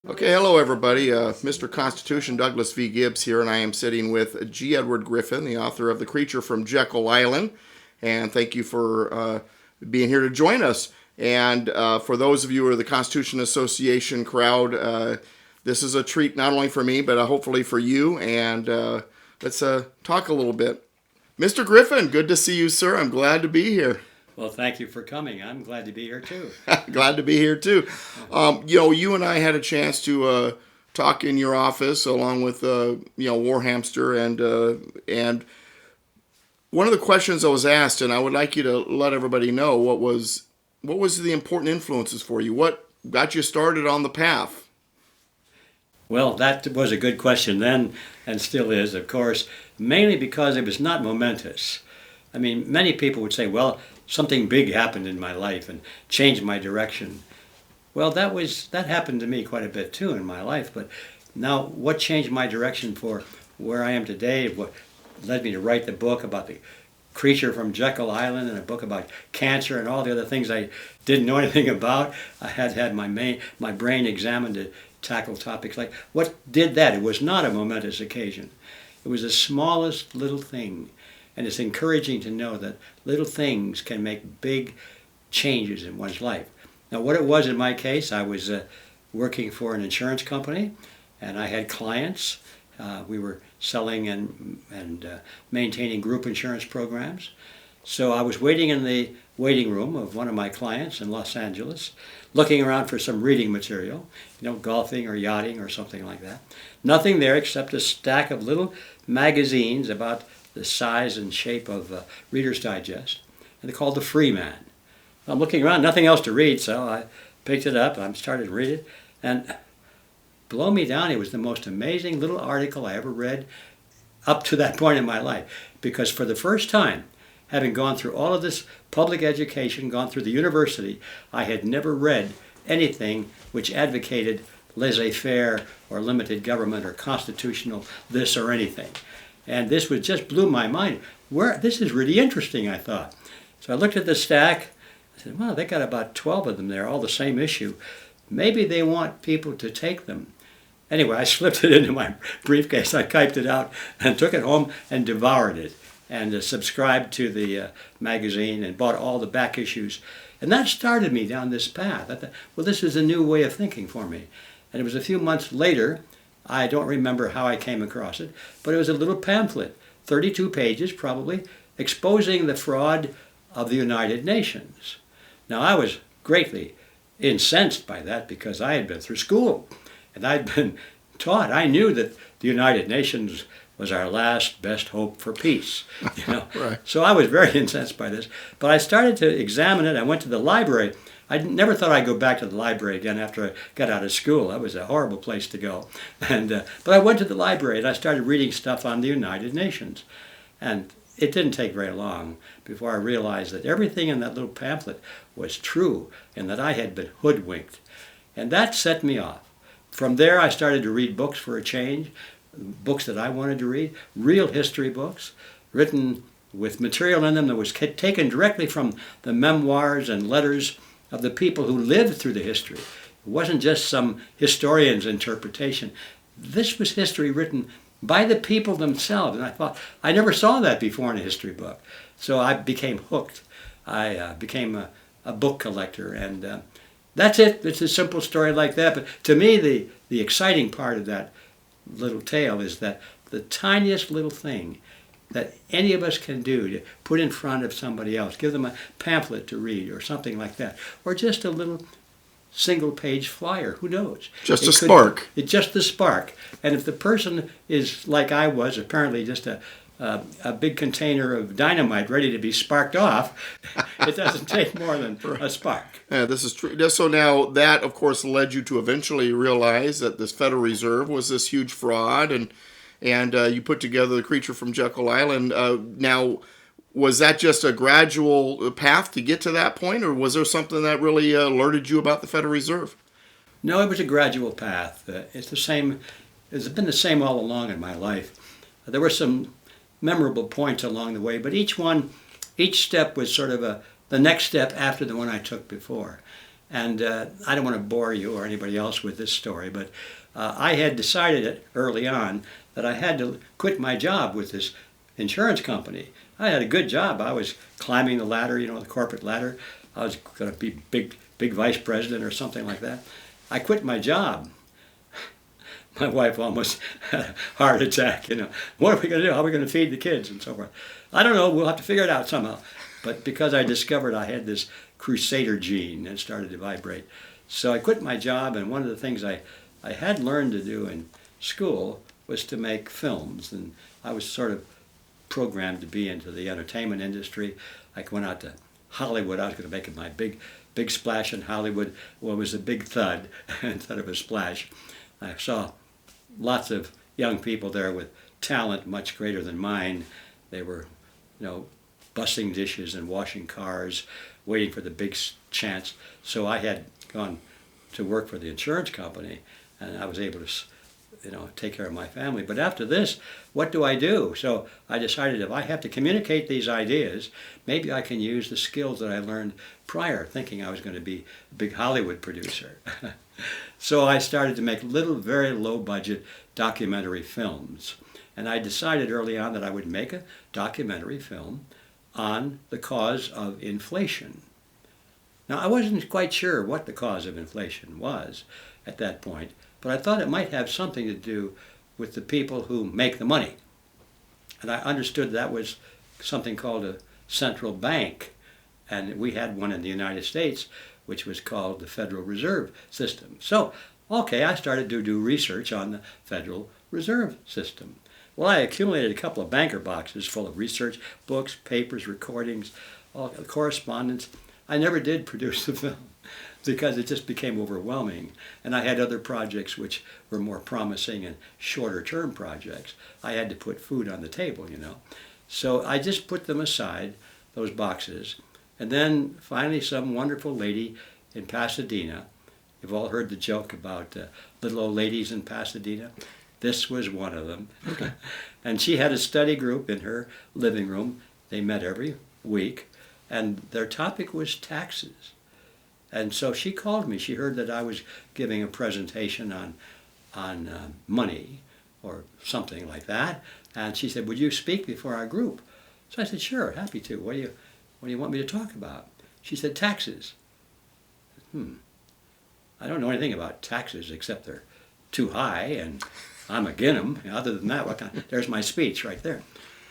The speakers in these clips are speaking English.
Okay, hello everybody. Mr. Constitution Douglas V. Gibbs here, and I am sitting with G. Edward Griffin, the author of The Creature from Jekyll Island. And thank you for being here to join us. And for those of you who are the Constitution Association crowd, this is a treat not only for me, but hopefully for you. And let's talk a little bit. Mr. Griffin, good to see you, sir. I'm glad to be here. Well, thank you for coming. I'm glad to be here, too. Glad to be here, too. You and I had a chance to talk in your office along with, Warhamster. And one of the questions I was asked, and I would like you to let everybody know, what was the important influences for you? What got you started on the path? Well, that was a good question then, and still is, of course, mainly because it was not momentous. I mean, many people would say, well, something big happened in my life and changed my direction. Well, that happened to me quite a bit too in my life. But now, what changed my direction for where I am today? What led me to write the book about the creature from Jekyll Island and a book about cancer and all the other things I didn't know anything about. I had my brain examined to tackle topics like what did that? It was not a momentous occasion. It was the smallest little thing. And it's encouraging to know that little things can make big changes in one's life. Now, what it was in my case, I was working for an insurance company, and I had clients. We were selling and maintaining group insurance programs. So I was waiting in the waiting room of one of my clients in Los Angeles, looking around for some reading material, golfing or yachting or something like that. Nothing there except a stack of little magazines about the size and shape of Reader's Digest, and they're called The Free Man. I'm looking around, nothing else to read, so I picked it up and I started to read it, and blow me down, it was the most amazing little article I ever read up to that point in my life, because for the first time, having gone through all of this public education, gone through the university, I had never read anything which advocated laissez-faire or limited government or constitutional this or anything. And this just blew my mind. This is really interesting, I thought. So I looked at the stack. I said, well, they got about 12 of them there, all the same issue. Maybe they want people to take them. Anyway, I slipped it into my briefcase. I typed it out and took it home and devoured it and subscribed to the magazine and bought all the back issues. And that started me down this path. I thought, well, this is a new way of thinking for me. And it was a few months later, I don't remember how I came across it, but it was a little pamphlet, 32 pages probably, exposing the fraud of the United Nations. Now, I was greatly incensed by that because I had been through school and I'd been taught. I knew that the United Nations was our last best hope for peace. Right. So I was very incensed by this. But I started to examine it. I went to the library. I never thought I'd go back to the library again after I got out of school. That was a horrible place to go. But I went to the library and I started reading stuff on the United Nations. And it didn't take very long before I realized that everything in that little pamphlet was true and that I had been hoodwinked. And that set me off. From there, I started to read books for a change, books that I wanted to read, real history books, written with material in them that was taken directly from the memoirs and letters of the people who lived through the history. It wasn't just some historian's interpretation. This was history written by the people themselves. And I thought, I never saw that before in a history book. So I became hooked. I became a book collector. And that's it. It's a simple story like that. But to me, the exciting part of that little tale is that the tiniest little thing that any of us can do to put in front of somebody else, give them a pamphlet to read or something like that, or just a little single-page flyer, who knows? Just a spark. It's just the spark. And if the person is like I was, apparently just a big container of dynamite ready to be sparked off, it doesn't take more than a spark. Yeah, this is true. So now that, of course, led you to eventually realize that this Federal Reserve was this huge fraud, and you put together The Creature from Jekyll Island. Now, was that just a gradual path to get to that point, or was there something that really alerted you about the Federal Reserve? No, it was a gradual path. It's the same. It's been the same all along in my life. There were some memorable points along the way, but each step was sort of the next step after the one I took before. And I don't want to bore you or anybody else with this story, but I had decided early on that I had to quit my job with this insurance company. I had a good job. I was climbing the ladder, the corporate ladder. I was going to be big vice president or something like that. I quit my job. My wife almost had a heart attack, What are we going to do? How are we going to feed the kids and so forth? I don't know. We'll have to figure it out somehow. But because I discovered I had this crusader gene and started to vibrate. So I quit my job, and one of the things I had learned to do in school was to make films. And I was sort of programmed to be into the entertainment industry. I went out to Hollywood. I was going to make my big splash in Hollywood. Well, it was a big thud instead of a splash. I saw lots of young people there with talent much greater than mine. They were, bussing dishes and washing cars, waiting for the big chance. So I had gone to work for the insurance company, and I was able to, take care of my family. But after this, what do I do? So I decided if I have to communicate these ideas, maybe I can use the skills that I learned prior, thinking I was going to be a big Hollywood producer. So I started to make little, very low-budget documentary films. And I decided early on that I would make a documentary film on the cause of inflation. Now, I wasn't quite sure what the cause of inflation was at that point, but I thought it might have something to do with the people who make the money. And I understood that was something called a central bank. And we had one in the United States, which was called the Federal Reserve System. So, okay, I started to do research on the Federal Reserve System. Well, I accumulated a couple of banker boxes full of research, books, papers, recordings, all correspondence. I never did produce the film because it just became overwhelming. And I had other projects which were more promising and shorter term projects. I had to put food on the table, So I just put them aside, those boxes. And then finally some wonderful lady in Pasadena, you've all heard the joke about little old ladies in Pasadena. This was one of them. Okay. And she had a study group in her living room. They met every week, and their topic was taxes. And so she called me. She heard that I was giving a presentation on money or something like that, and she said, "Would you speak before our group?" So I said, "Sure, happy to. What do you want me to talk about?" She said, "Taxes." I don't know anything about taxes except they're too high, and I'm against them. Other than that, there's my speech right there.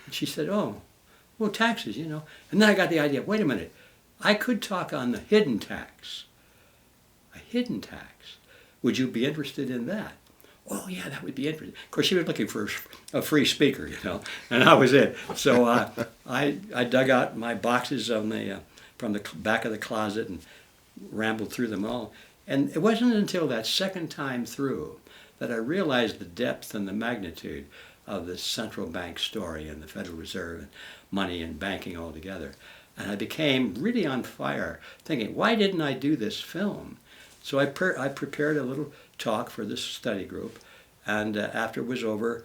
And she said, "Oh, well, taxes, And then I got the idea, wait a minute, I could talk on the hidden tax. A hidden tax. Would you be interested in that? Oh, yeah, that would be interesting. Of course, she was looking for a free speaker, and I was it. So I dug out my boxes from the back of the closet and rambled through them all. And it wasn't until that second time through that I realized the depth and the magnitude of the central bank story and the Federal Reserve and money and banking all together. And I became really on fire, thinking, why didn't I do this film? So I prepared a little talk for this study group, and after it was over,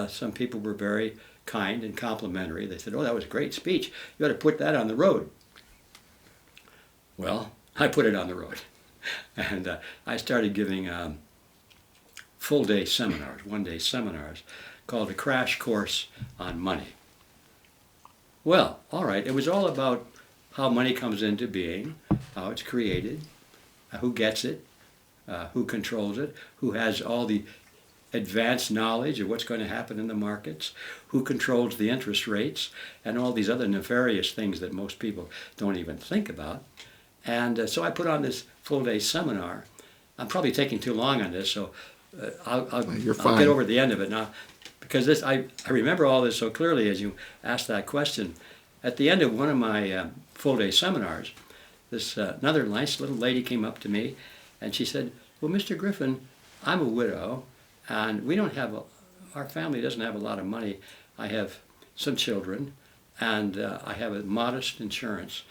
some people were very kind and complimentary. They said, "Oh, that was a great speech. You ought to put that on the road." Well, I put it on the road, and I started giving full-day seminars, one-day seminars, called A Crash Course on Money. Well, all right, it was all about how money comes into being, how it's created, who gets it, who controls it, who has all the advanced knowledge of what's going to happen in the markets, who controls the interest rates, and all these other nefarious things that most people don't even think about. And so I put on this full-day seminar. I'm probably taking too long on this, so I'll get over the end of it now. Because I remember all this so clearly as you asked that question. At the end of one of my full-day seminars, this another nice little lady came up to me, and she said, "Well, Mr. Griffin, I'm a widow, and our family doesn't have a lot of money. I have some children, and I have a modest insurance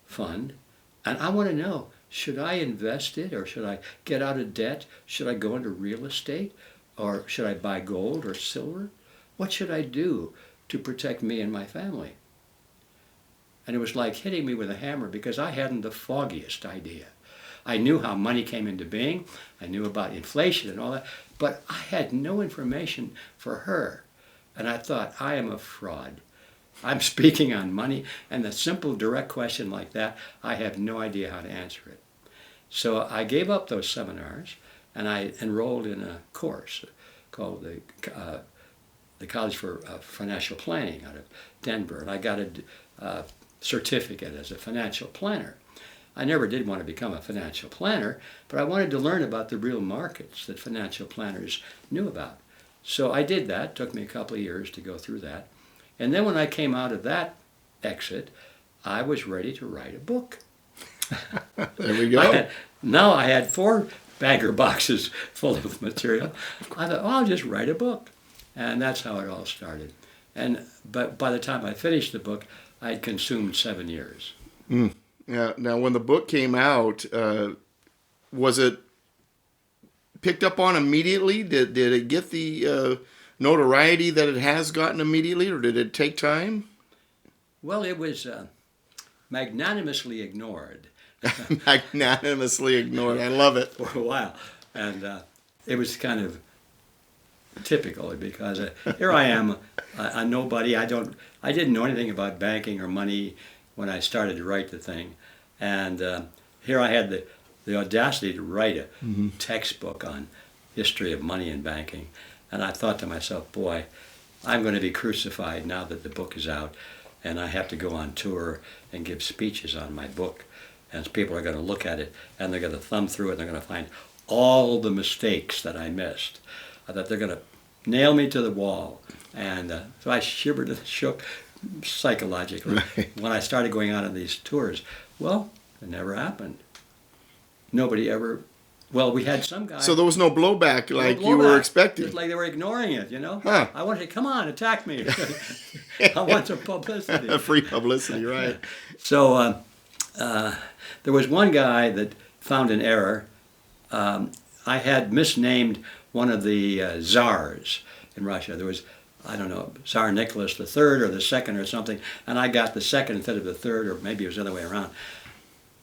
fund, and I want to know, should I invest it, or should I get out of debt? Should I go into real estate? Or should I buy gold or silver? What should I do to protect me and my family?" And it was like hitting me with a hammer because I hadn't the foggiest idea. I knew how money came into being. I knew about inflation and all that. But I had no information for her. And I thought, I am a fraud. I'm speaking on money. And a simple, direct question like that, I have no idea how to answer it. So I gave up those seminars and I enrolled in a course called the College for Financial Planning out of Denver. And I got a certificate as a financial planner. I never did want to become a financial planner, but I wanted to learn about the real markets that financial planners knew about. So I did that. It took me a couple of years to go through that. And then when I came out of that exit, I was ready to write a book. There we go. I had 4 bagger boxes full of material. I thought, I'll just write a book. And that's how it all started. But by the time I finished the book, I had consumed 7 years. Mm. Yeah. Now, when the book came out, was it picked up on immediately? Did it get the notoriety that it has gotten immediately, or did it take time? Well, it was magnanimously ignored. Magnanimously ignored. I love it. For a while. And it was kind of typical because here I am, a nobody. I didn't know anything about banking or money when I started to write the thing. And here I had the audacity to write a textbook on history of money and banking. And I thought to myself, boy, I'm going to be crucified now that the book is out. And I have to go on tour and give speeches on my book. And people are going to look at it and they're going to thumb through it and they're going to find all the mistakes that I missed. I thought they're going to nail me to the wall. And so I shivered and shook psychologically when I started going out on these tours. Well, it never happened. Nobody ever, well, we had some guy. So there was no blowback like you were expecting. It's like they were ignoring it, you know? Huh. I wanted to, come on, attack me. I want some publicity. Free publicity, right. So there was one guy that found an error. I had misnamed one of the czars in Russia. There was, I don't know, Tsar Nicholas the Third or the Second or something, and I got the second instead of the third, or maybe it was the other way around.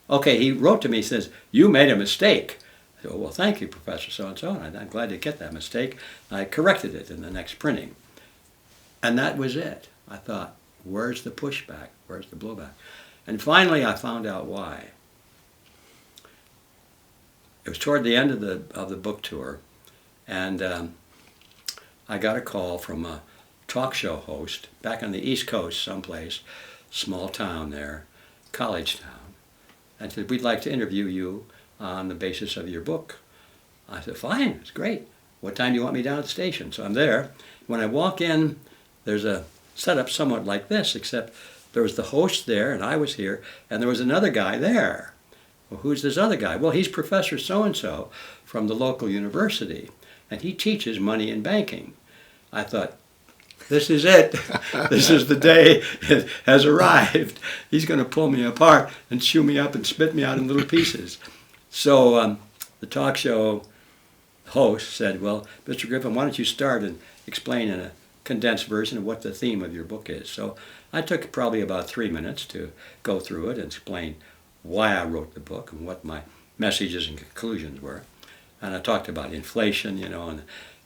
Okay, he wrote to me, he says, you made a mistake. I said, well, thank you, Professor so-and-so, and I'm glad to get that mistake. I corrected it in the next printing. And that was it. I thought, where's the pushback? Where's the blowback? And finally, I found out why. It was toward the end of the book tour, and I got a call from a talk show host back on the East Coast someplace, small town there, college town, and said, we'd like to interview you on the basis of your book. I said, fine, it's great. What time do you want me down at the station? So I'm there. When I walk in, there's a setup somewhat like this, except there was the host there, and I was here, and there was another guy there. Well, who's this other guy? Well, he's Professor so-and-so from the local university, and he teaches money and banking. I thought, this is it. This is the day it has arrived. He's going to pull me apart and chew me up and spit me out in little pieces. So the talk show host said, well, Mr. Griffin, why don't you start and explain in a condensed version of what the theme of your book is. So I took probably about 3 minutes to go through it and explain why I wrote the book and what my messages and conclusions were. And I talked about inflation, you know,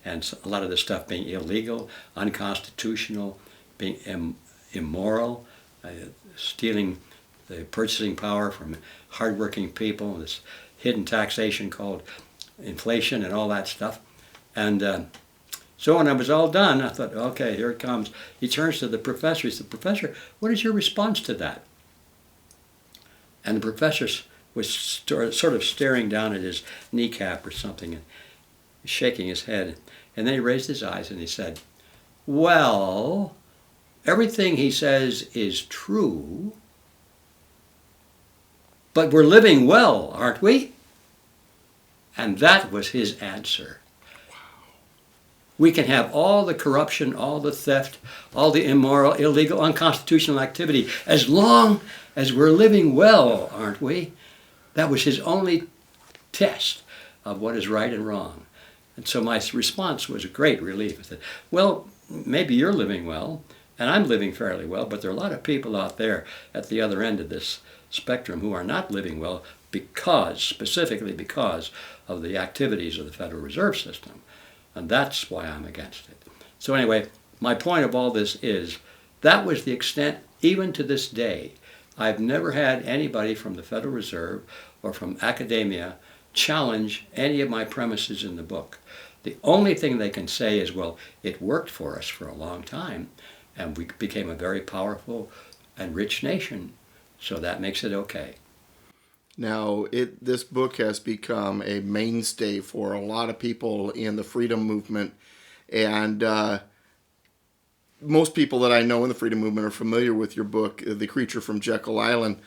and a lot of the stuff being illegal, unconstitutional, being immoral, stealing the purchasing power from hardworking people, this hidden taxation called inflation and all that stuff. And so when I was all done, I thought, okay, here it comes. He turns to the professor. He said, Professor, what is your response to that? And the professor was sort of staring down at his kneecap or something and shaking his head. And then he raised his eyes and he said, well, everything he says is true, but we're living well, aren't we? And that was his answer. Wow. We can have all the corruption, all the theft, all the immoral, illegal, unconstitutional activity, as long as we're living well, aren't we? That was his only test of what is right and wrong. And so my response was a great relief. I said, well, maybe you're living well, And I'm living fairly well, but there are a lot of people out there at the other end of this spectrum who are not living well specifically because of the activities of the Federal Reserve System. And that's why I'm against it. So anyway, my point of all this is that was the extent, even to this day. I've never had anybody from the Federal Reserve or from academia challenge any of my premises in the book. The only thing they can say is, well, it worked for us for a long time, and we became a very powerful and rich nation, so that makes it okay. Now, this book has become a mainstay for a lot of people in the freedom movement, and most people that I know in the freedom movement are familiar with your book, The Creature from Jekyll Island,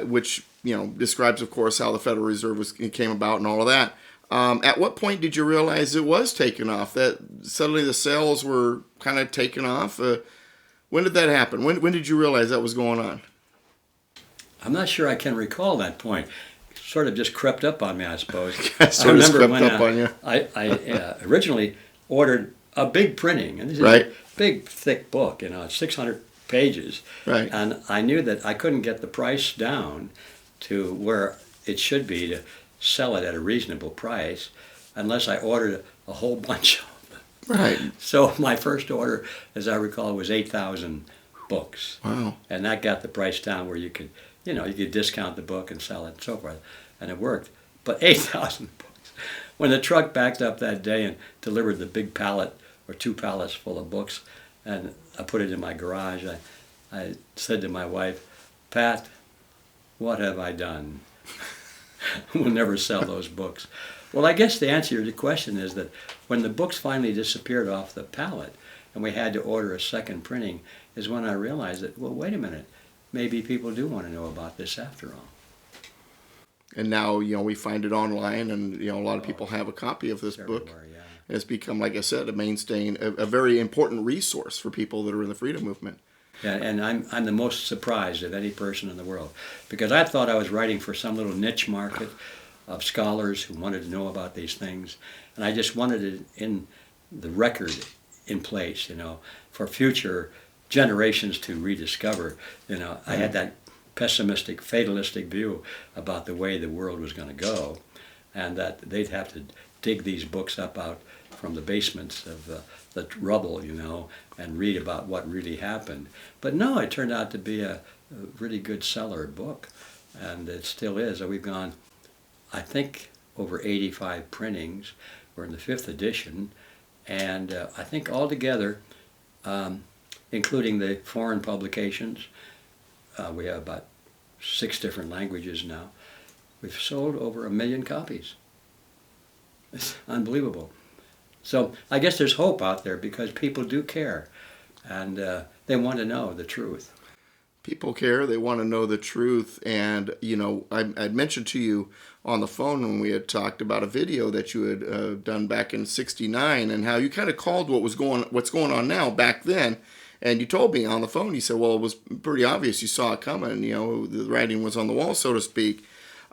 which describes, of course, how the Federal Reserve came about and all of that. At what point did you realize it was taken off, that suddenly the sales were kind of taken off? When did that happen? When did you realize that was going on? I'm not sure I can recall that point. It sort of just crept up on me, I suppose. I remember when I originally ordered a big printing, and this is right. a big, thick book, 600 pages. Right. And I knew that I couldn't get the price down to where it should be to sell it at a reasonable price unless I ordered a whole bunch of them. Right. So my first order, as I recall, was 8,000 books. Wow. And that got the price down where you could discount the book and sell it and so forth. And it worked. But 8,000 books. When the truck backed up that day and delivered the big pallet or 2 pallets full of books, and I put it in my garage, I said to my wife, Pat, what have I done? We'll never sell those books. Well, I guess the answer to the question is that when the books finally disappeared off the pallet and we had to order a second printing is when I realized that, well, wait a minute, maybe people do want to know about this after all. And now, we find it online, and, a lot of people have a copy of this book. Yeah. It's become, like I said, a mainstay, a very important resource for people that are in the freedom movement. Yeah, and I'm the most surprised of any person in the world, because I thought I was writing for some little niche market of scholars who wanted to know about these things, and I just wanted it in the record in place, for future generations to rediscover. I had that pessimistic, fatalistic view about the way the world was going to go, and that they'd have to dig these books up out from the basements of the rubble, and read about what really happened. But no, it turned out to be a really good seller book, and it still is. We've gone, I think, over 85 printings. We're in the 5th edition, and I think altogether, including the foreign publications, we have about 6 different languages now. We've sold over 1 million copies. It's unbelievable. So I guess there's hope out there because people do care, and they want to know the truth. People care. They want to know the truth. And, I'd mentioned to you on the phone when we had talked about a video that you had done back in '69 and how you kind of called what's going on now back then. And you told me on the phone, you said, well, it was pretty obvious you saw it coming. The writing was on the wall, so to speak.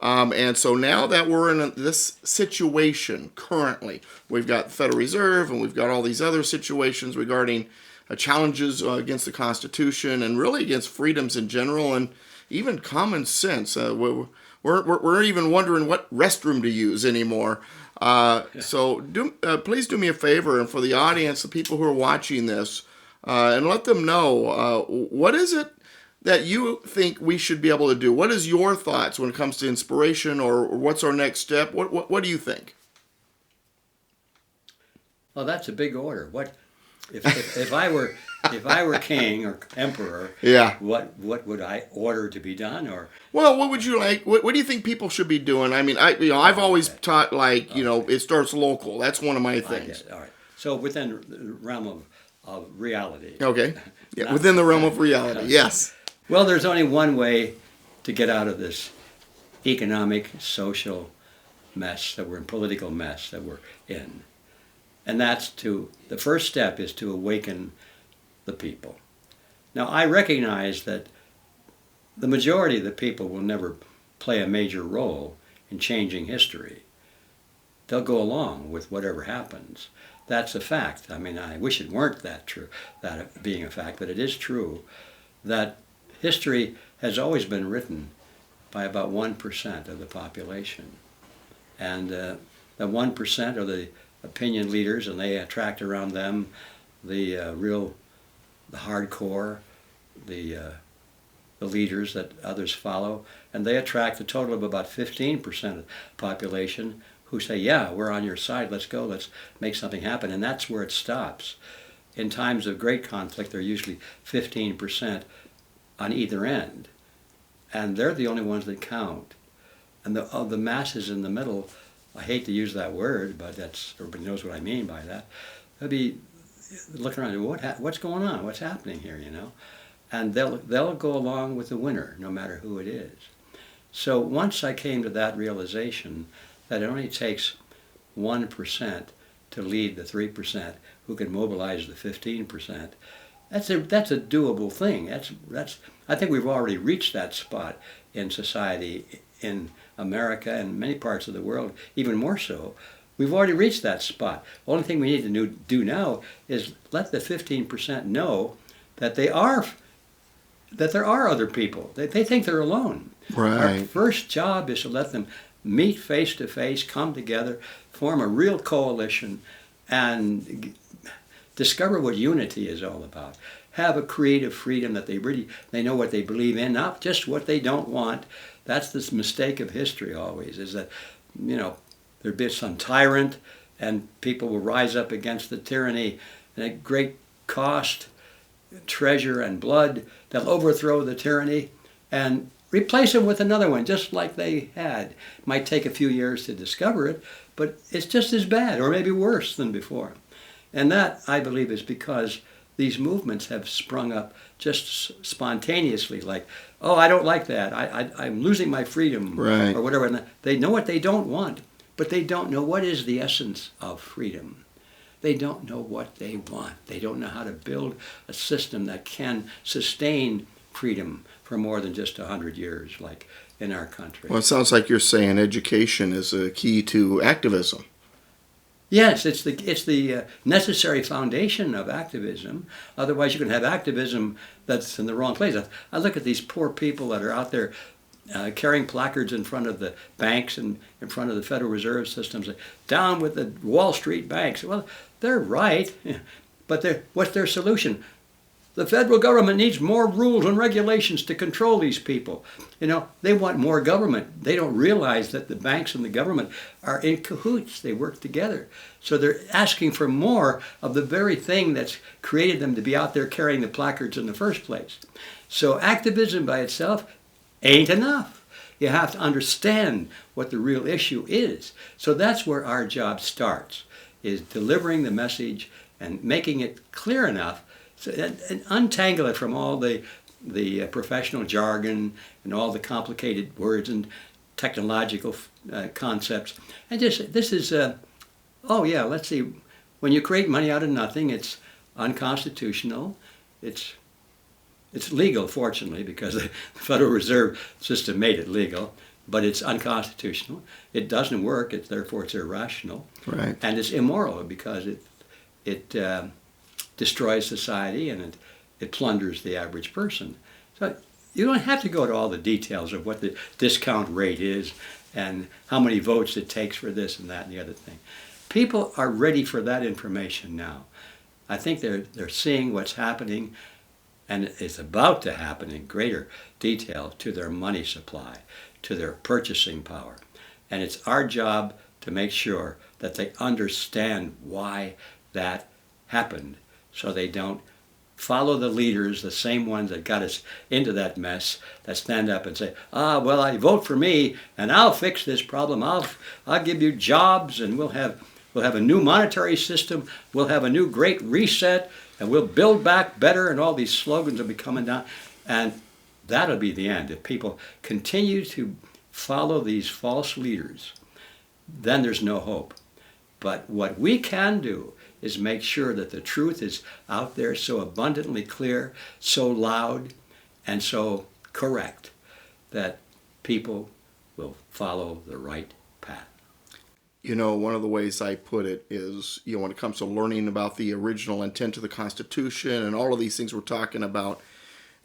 And so now that we're in this situation currently, we've got the Federal Reserve and we've got all these other situations regarding challenges against the Constitution and really against freedoms in general and even common sense. We're even wondering what restroom to use anymore. So please do me a favor, and for the audience, the people who are watching this, and let them know what is it that you think we should be able to do? What is your thoughts when it comes to inspiration, or what's our next step? What do you think? Well, that's a big order. What if I were king or emperor? Yeah. What would I order to be done? Or well, what would you like? What do you think people should be doing? I mean, I've always taught it starts local. That's one of my things. All right. So within the realm of reality. Okay. Yeah, within the realm of reality. Yes. Well, there's only one way to get out of this economic, social mess that we're in, political mess that we're in. And the first step is to awaken the people. Now, I recognize that the majority of the people will never play a major role in changing history. They'll go along with whatever happens. that's a fact. I mean, I wish it weren't that true, that being a fact, but it is true that history has always been written by about 1% of the population. And the 1% are the opinion leaders, and they attract around them the hardcore, the leaders that others follow, and they attract a total of about 15% of the population who say, yeah, we're on your side, let's go, let's make something happen, and that's where it stops. In times of great conflict, there are usually 15% on either end, and they're the only ones that count. And the masses in the middle, I hate to use that word, but everybody knows what I mean by that. They'll be looking around, what's going on? What's happening here? You know, and they'll go along with the winner, no matter who it is. So once I came to that realization that it only takes 1% to lead the 3% who can mobilize the 15%, that's a doable thing. I think we've already reached that spot in society in America and many parts of the world, even more so. We've already reached that spot. The only thing we need to do now is let the 15% know that there are other people. They think they're alone. Right. Our first job is to let them meet face to face, come together, form a real coalition, and discover what unity is all about. Have a creative freedom that they know what they believe in, not just what they don't want. That's this mistake of history always, is that, you know, there'll be some tyrant and people will rise up against the tyranny, and at great cost, treasure, and blood, they'll overthrow the tyranny and replace it with another one, just like they had. It might take a few years to discover it, but it's just as bad, or maybe worse than before. And that, I believe, is because these movements have sprung up just spontaneously, like, oh, I don't like that, I'm losing my freedom, right, or whatever. And they know what they don't want, but they don't know what is the essence of freedom. They don't know what they want. They don't know how to build a system that can sustain freedom for more than just 100 years, like in our country. Well, it sounds like you're saying education is a key to activism. Yes, it's the necessary foundation of activism. Otherwise, you can have activism that's in the wrong place. I look at these poor people that are out there carrying placards in front of the banks and in front of the Federal Reserve systems, down with the Wall Street banks. Well, they're right, but what's their solution? The federal government needs more rules and regulations to control these people. You know, they want more government. They don't realize that the banks and the government are in cahoots. They work together. So they're asking for more of the very thing that's created them to be out there carrying the placards in the first place. So activism by itself ain't enough. You have to understand what the real issue is. So that's where our job starts, is delivering the message and making it clear enough and untangle it from all the professional jargon and all the complicated words and technological concepts. And just, this is, let's see, when you create money out of nothing, it's unconstitutional. It's legal, fortunately, because the Federal Reserve System made it legal, but it's unconstitutional. It doesn't work, therefore it's irrational. Right. And it's immoral because it destroys society and it plunders the average person. So you don't have to go to all the details of what the discount rate is and how many votes it takes for this and that and the other thing. People are ready for that information now. I think they're seeing what's happening, and it's about to happen in greater detail to their money supply, to their purchasing power. And it's our job to make sure that they understand why that happened, so they don't follow the leaders, the same ones that got us into that mess, that stand up and say, well, I vote for me and I'll fix this problem. I'll give you jobs, and we'll have a new monetary system, we'll have a new great reset, and we'll build back better, and all these slogans will be coming down. And that'll be the end. If people continue to follow these false leaders, then there's no hope. But what we can do is make sure that the truth is out there so abundantly clear, so loud, and so correct that people will follow the right path. One of the ways I put it is, when it comes to learning about the original intent of the Constitution and all of these things we're talking about,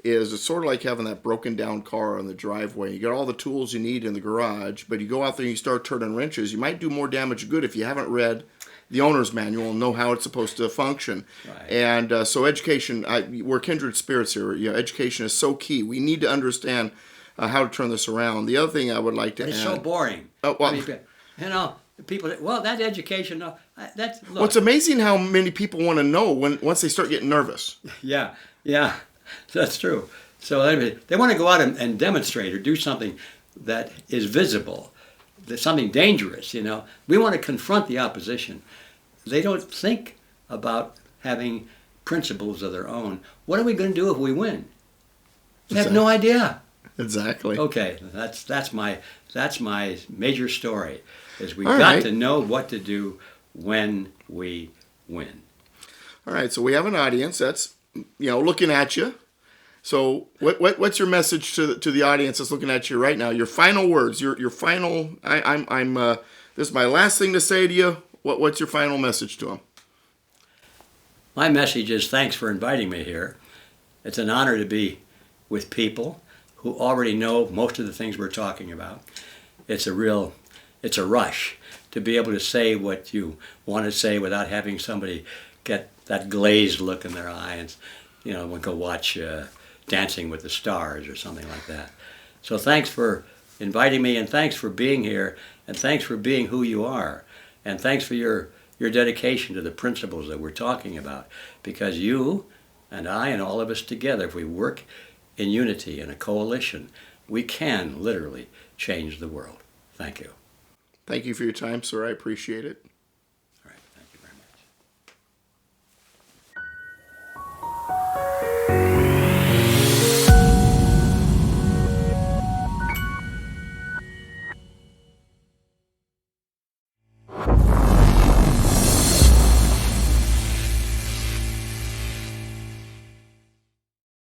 is it's sort of like having that broken down car in the driveway. You got all the tools you need in the garage, but you go out there and you start turning wrenches. You might do more damage good if you haven't read the owner's manual and know how it's supposed to function. Right. And so education, we're kindred spirits here. Education is so key. We need to understand how to turn this around. The other thing I would like to add. It's so boring. Oh, well, People, that education, that's, look. Well, it's amazing how many people want to know once they start getting nervous. Yeah, that's true. So they want to go out and demonstrate or do something that is visible, that's something dangerous, We want to confront the opposition. They don't think about having principles of their own. What are we going to do if we win? They have no idea. Exactly. Okay, that's my major story. Is we've got to know what to do when we win. All right, so we have an audience that's looking at you. So what's your message to the audience that's looking at you right now? Your final words. Your final. This is my last thing to say to you. What's your final message to them? My message is thanks for inviting me here. It's an honor to be with people who already know most of the things we're talking about. It's a rush to be able to say what you want to say without having somebody get that glazed look in their eye and, go watch Dancing with the Stars or something like that. So thanks for inviting me, and thanks for being here, and thanks for being who you are, and thanks for your dedication to the principles that we're talking about, because you and I and all of us together, if we work in unity in a coalition, we can literally change the world. Thank you. Thank you for your time, sir. I appreciate it.